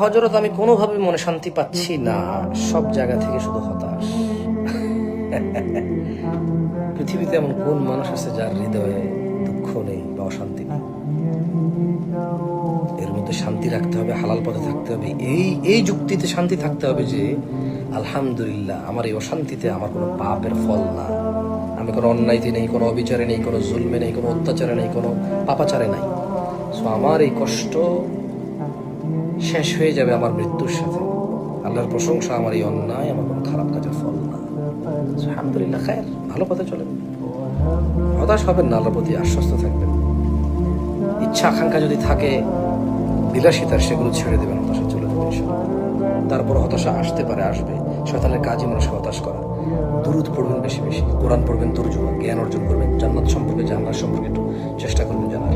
হযরত আমি কোনোভাবে মনে শান্তি পাচ্ছি না, সব জায়গা থেকে শুধু হতাশ। পৃথিবীতে এমন কোন মানুষ আছে যার হৃদয়ে দুঃখ নেই বা অশান্তি নেই? এর মধ্যে শান্তি রাখতে হবে, হালাল পথে থাকতে হবে, এই যুক্তিতে শান্তি থাকতে হবে যে আলহামদুলিল্লাহ আমার এই অশান্তিতে আমার কোনো পাপের ফল না, আমি কোনো অন্যায়তে নেই, কোনো অবিচারে নেই, কোনো জুলমে নেই, কোনো অত্যাচারে নেই, কোনো পাপাচারে নাই। সো আমার এই কষ্ট শেষ হয়ে যাবে আমার মৃত্যুর সাথে। আল্লাহর প্রশংসা আমার এই অন্যায় আমার কোনো খারাপ কাজের ফল না। আলহামদুলিল্লাহ, খায়ের, ভালো পথে চলেন, হতাশ হবেন না, আল্লাহর প্রতি আশ্বস্ত থাকবেন। ইচ্ছা আকাঙ্ক্ষা যদি থাকে বিলাসিতার, সেগুলো ছেড়ে দেবেন, হতাশা চলে যাবে ইনশাআল্লাহ। তারপর হতাশা আসতে পারে, আসবে, শয়তানের কাজই মানুষকে হতাশ করা। দুরূদ পড়বেন বেশি বেশি, কোরআন পড়বেন, তরজুমা জ্ঞান অর্জন করবেন, জান্নাত সম্পর্কে জানার সম্পর্কে একটু চেষ্টা করবেন জানার।